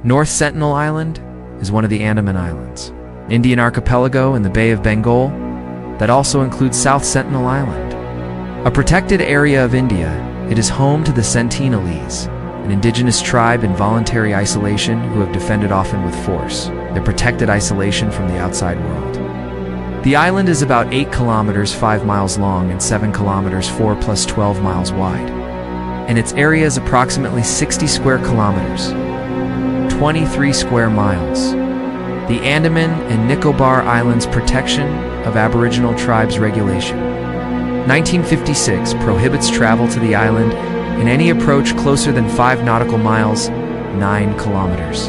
North Sentinel Island is one of the Andaman Islands, an Indian archipelago in the Bay of Bengal that also includes South Sentinel Island. A protected area of India, it is home to the Sentinelese, an indigenous tribe in voluntary isolation who have defended often with force their protected isolation from the outside world. The island is about 8 kilometers 5 miles long and 7 kilometers 4 plus 12 miles wide, and its area is approximately 60 square kilometers, 23 square miles. The Andaman and Nicobar Islands Protection of Aboriginal Tribes Regulation 1956 prohibits travel to the island in any approach closer than 5 nautical miles, 9 kilometers.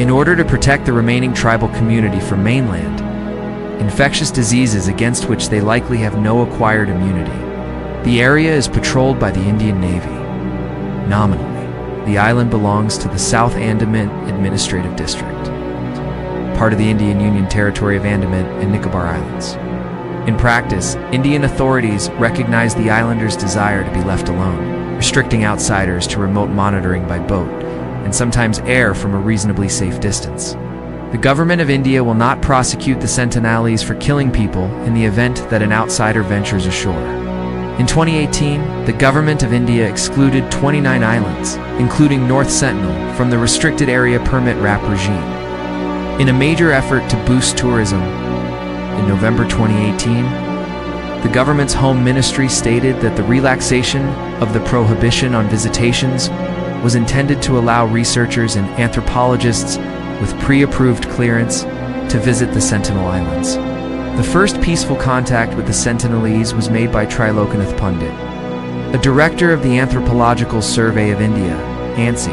In order to protect the remaining tribal community from mainland infectious diseases against which they likely have no acquired immunity, the area is patrolled by the Indian Navy. Nominally, the island belongs to the South Andaman Administrative District, part of the Indian Union Territory of Andaman and Nicobar Islands. In practice, Indian authorities recognize the islanders' desire to be left alone, restricting outsiders to remote monitoring by boat, and sometimes air from a reasonably safe distance. The government of India will not prosecute the Sentinelese for killing people in the event that an outsider ventures ashore. In 2018, the government of India excluded 29 islands, including North Sentinel, from the restricted area permit RAP regime. In a major effort to boost tourism, in November 2018, the government's Home Ministry stated that the relaxation of the prohibition on visitations was intended to allow researchers and anthropologists with pre-approved clearance to visit the Sentinel Islands. The first peaceful contact with the Sentinelese was made by Trilokanath Pundit, a director of the Anthropological Survey of India, ANSI,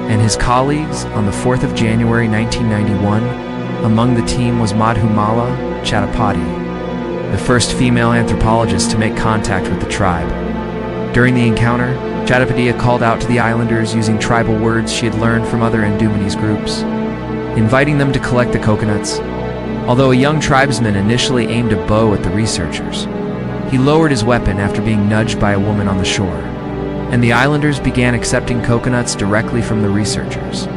and his colleagues on the 4th of January 1991. Among the team was Madhumala Chattopadhyay, the first female anthropologist to make contact with the tribe. During the encounter, Chattopadhyay called out to the islanders using tribal words she had learned from other Andamanese groups, inviting them to collect the coconuts. Although a young tribesman initially aimed a bow at the researchers, he lowered his weapon after being nudged by a woman on the shore, and the islanders began accepting coconuts directly from the researchers.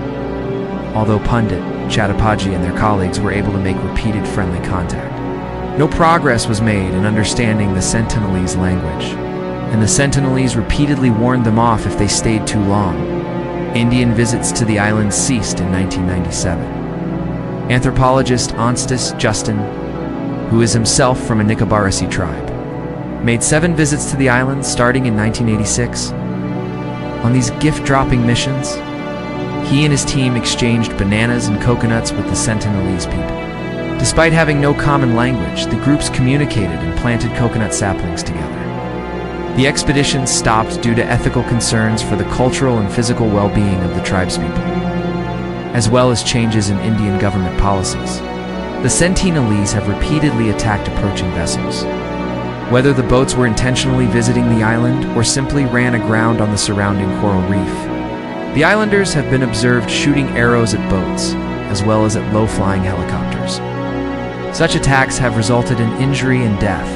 Although Pundit, Chattopadhyay and their colleagues were able to make repeated friendly contact, no progress was made in understanding the Sentinelese language, and the Sentinelese repeatedly warned them off if they stayed too long. Indian visits to the island ceased in 1997. Anthropologist Anstis Justin, who is himself from a Nicobarese tribe, made 7 visits to the island starting in 1986. On these gift-dropping missions, he and his team exchanged bananas and coconuts with the Sentinelese people. Despite having no common language, the groups communicated and planted coconut saplings together. The expedition stopped due to ethical concerns for the cultural and physical well-being of the tribespeople, as well as changes in Indian government policies. The Sentinelese have repeatedly attacked approaching vessels, whether the boats were intentionally visiting the island or simply ran aground on the surrounding coral reef. The islanders have been observed shooting arrows at boats, as well as at low-flying helicopters. Such attacks have resulted in injury and death.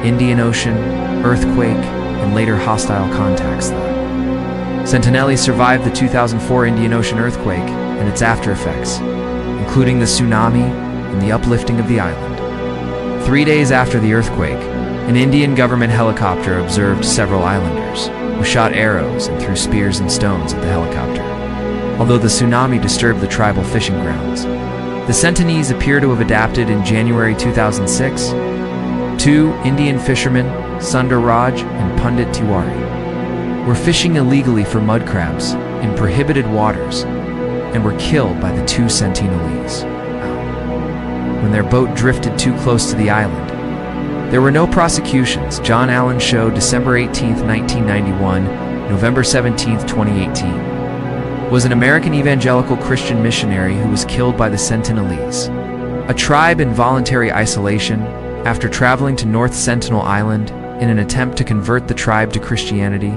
Indian Ocean, earthquake, and later hostile contacts. The Sentinelese survived the 2004 Indian Ocean earthquake and its after-effects, including the tsunami and the uplifting of the island. 3 days after the earthquake, an Indian government helicopter observed several islanders, who shot arrows and threw spears and stones at the helicopter. Although the tsunami disturbed the tribal fishing grounds, the Sentinelese appear to have adapted. In January 2006, 2 Indian fishermen, Sundar Raj and Pundit Tiwari, were fishing illegally for mud crabs in prohibited waters and were killed by the 2 Sentinelese when their boat drifted too close to the island. There were no prosecutions. John Allen Chau, December 18, 1991, November 17, 2018, was an American evangelical Christian missionary who was killed by the Sentinelese, a tribe in voluntary isolation, after traveling to North Sentinel Island in an attempt to convert the tribe to Christianity.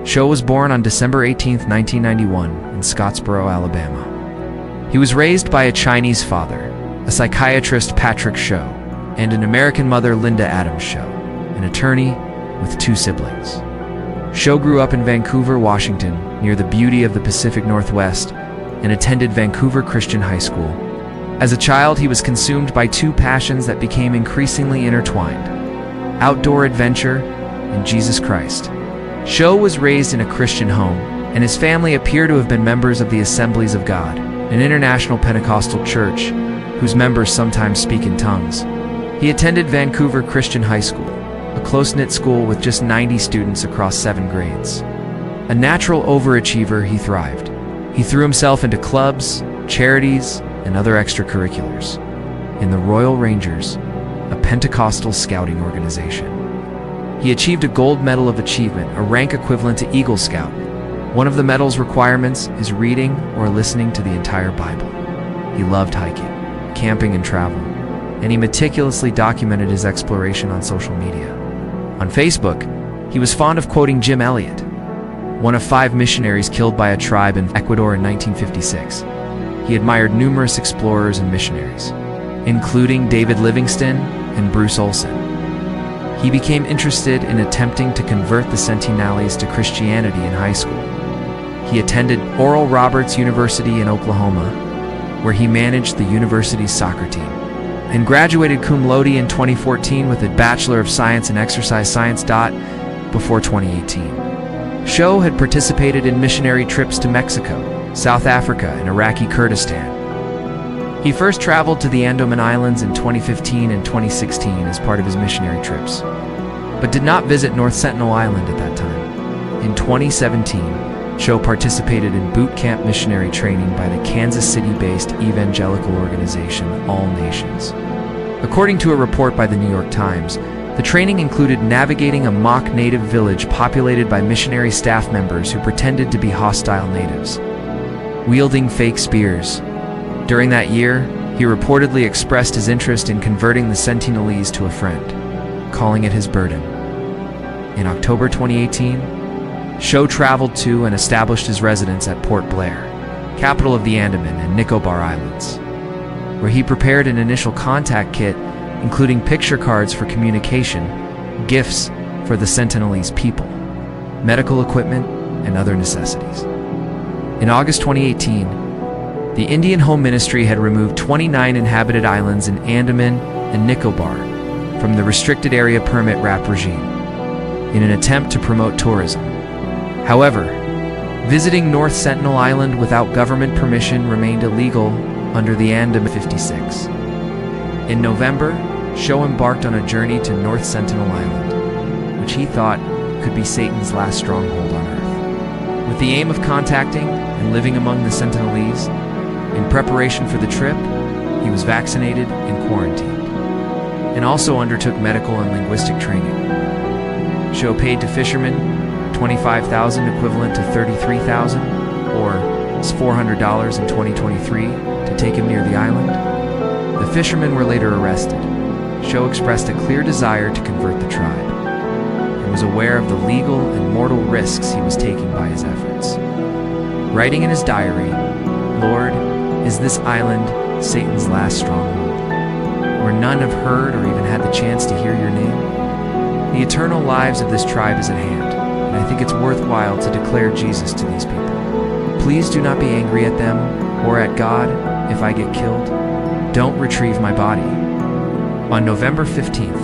Chau was born on December 18, 1991, in Scottsboro, Alabama. He was raised by a Chinese father, a psychiatrist Patrick Chau, and an American mother Linda Adams Chau, an attorney with 2 siblings. Chau grew up in Vancouver, Washington, near the beauty of the Pacific Northwest and attended Vancouver Christian High School. As a child, he was consumed by two passions that became increasingly intertwined: outdoor adventure and Jesus Christ. Chau was raised in a Christian home, and his family appear to have been members of the Assemblies of God, an international Pentecostal church whose members sometimes speak in tongues. He attended Vancouver Christian High School, a close-knit school with just 90 students across 7 grades. A natural overachiever, he thrived. He threw himself into clubs, charities, and other extracurriculars in the Royal Rangers, a Pentecostal scouting organization. He achieved a Gold Medal of Achievement, a rank equivalent to Eagle Scout. One of the medal's requirements is reading or listening to the entire Bible. He loved hiking, camping, and travel, and he meticulously documented his exploration on social media. On Facebook, he was fond of quoting Jim Elliot, one of 5 missionaries killed by a tribe in Ecuador in 1956. He admired numerous explorers and missionaries, including David Livingstone and Bruce Olson. He became interested in attempting to convert the Sentinelese to Christianity in high school. He attended Oral Roberts University in Oklahoma, where he managed the university's soccer team, and graduated cum laude in 2014 with a Bachelor of Science in Exercise Science. Before 2018. Chau had participated in missionary trips to Mexico, South Africa, and Iraqi Kurdistan. He first traveled to the Andaman Islands in 2015 and 2016 as part of his missionary trips, but did not visit North Sentinel Island at that time. In 2017, Chau participated in boot camp missionary training by the Kansas City-based evangelical organization All Nations. According to a report by the New York Times, the training included navigating a mock native village populated by missionary staff members who pretended to be hostile natives, wielding fake spears. During that year, he reportedly expressed his interest in converting the Sentinelese to a friend, calling it his burden. In October 2018, Chau traveled to and established his residence at Port Blair, capital of the Andaman and Nicobar Islands, where he prepared an initial contact kit including picture cards for communication, gifts for the Sentinelese people, medical equipment, and other necessities. In August 2018, the Indian Home Ministry had removed 29 inhabited islands in Andaman and Nicobar from the restricted area permit RAP regime in an attempt to promote tourism. However, visiting North Sentinel Island without government permission remained illegal under the Andaman 56. In November, Chau embarked on a journey to North Sentinel Island, which he thought could be Satan's last stronghold on Earth. With the aim of contacting and living among the Sentinelese, in preparation for the trip, he was vaccinated and quarantined, and also undertook medical and linguistic training. Chau paid to fishermen $25,000, equivalent to $33,000, or $400 in 2023, to take him near the island. The fishermen were later arrested. Chau expressed a clear desire to convert the tribe, and was aware of the legal and mortal risks he was taking by his efforts. Writing in his diary, "Lord, is this island Satan's last stronghold, where none have heard or even had the chance to hear your name? The eternal lives of this tribe is at hand, and I think it's worthwhile to declare Jesus to these people. Please do not be angry at them or at God if I get killed. Don't retrieve my body." On November 15th,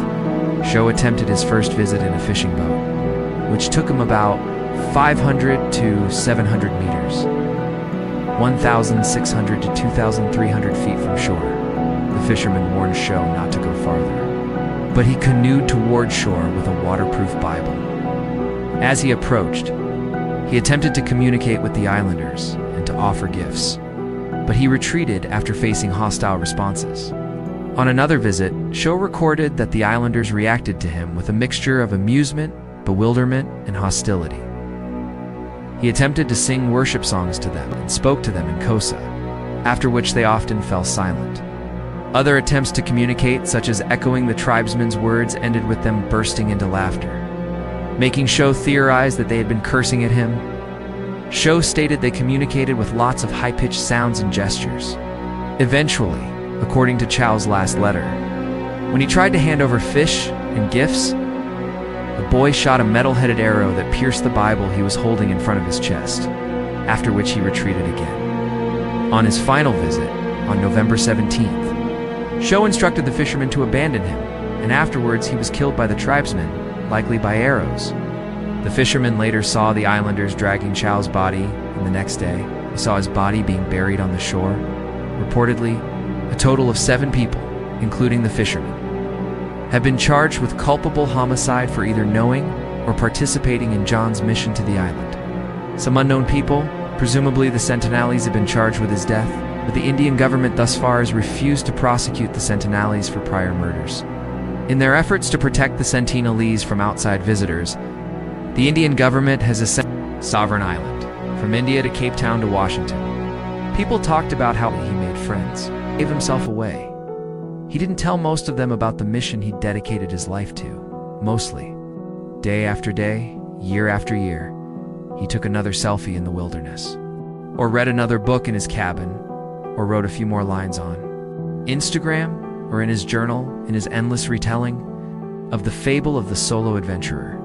Chau attempted his first visit in a fishing boat, which took him about 500 to 700 meters, 1,600 to 2,300 feet from shore. The fisherman warned Chau not to go farther, but he canoed toward shore with a waterproof Bible. As he approached, he attempted to communicate with the islanders and to offer gifts, but he retreated after facing hostile responses. On another visit, Chau recorded that the islanders reacted to him with a mixture of amusement, bewilderment, and hostility. He attempted to sing worship songs to them and spoke to them in Xhosa, after which they often fell silent. Other attempts to communicate, such as echoing the tribesmen's words, ended with them bursting into laughter, making Chau theorize that they had been cursing at him. Chau stated they communicated with lots of high-pitched sounds and gestures. Eventually, according to Chau's last letter, when he tried to hand over fish and gifts, the boy shot a metal-headed arrow that pierced the Bible he was holding in front of his chest. after which he retreated again. On his final visit, on November 17th, Chau instructed the fishermen to abandon him, and afterwards he was killed by the tribesmen, likely by arrows. The fishermen later saw the islanders dragging Chau's body, and the next day, they saw his body being buried on the shore. Reportedly, a total of 7 people, including the fishermen, have been charged with culpable homicide for either knowing or participating in John's mission to the island. Some unknown people, presumably the Sentinelese, have been charged with his death, but the Indian government thus far has refused to prosecute the Sentinelese for prior murders. In their efforts to protect the Sentinelese from outside visitors, the Indian government has a sovereign island, from India to Cape Town to Washington. People talked about how he made friends, gave himself away. He didn't tell most of them about the mission he dedicated his life to. Mostly, day after day, year after year, he took another selfie in the wilderness, or read another book in his cabin, or wrote a few more lines on Instagram, or in his journal, in his endless retelling of the fable of the solo adventurer.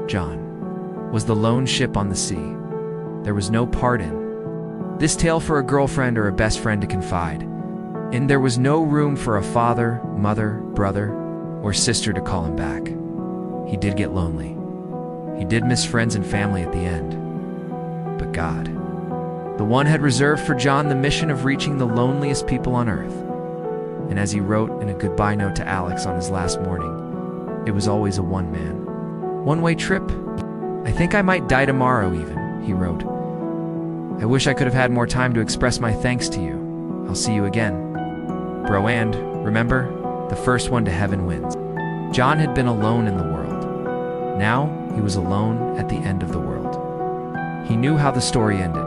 John was the lone ship on the sea. There was no part in this tale for a girlfriend or a best friend to confide, and there was no room for a father, mother, brother, or sister to call him back. He did get lonely. He did miss friends and family at the end. But God, the one, had reserved for John the mission of reaching the loneliest people on earth. And as he wrote in a goodbye note to Alex on his last morning, it was always a one-way trip. I think I might die tomorrow even, he wrote. I wish I could have had more time to express my thanks to you. I'll see you again. Bro, and remember, the first one to heaven wins. John had been alone in the world. Now he was alone at the end of the world. He knew how the story ended.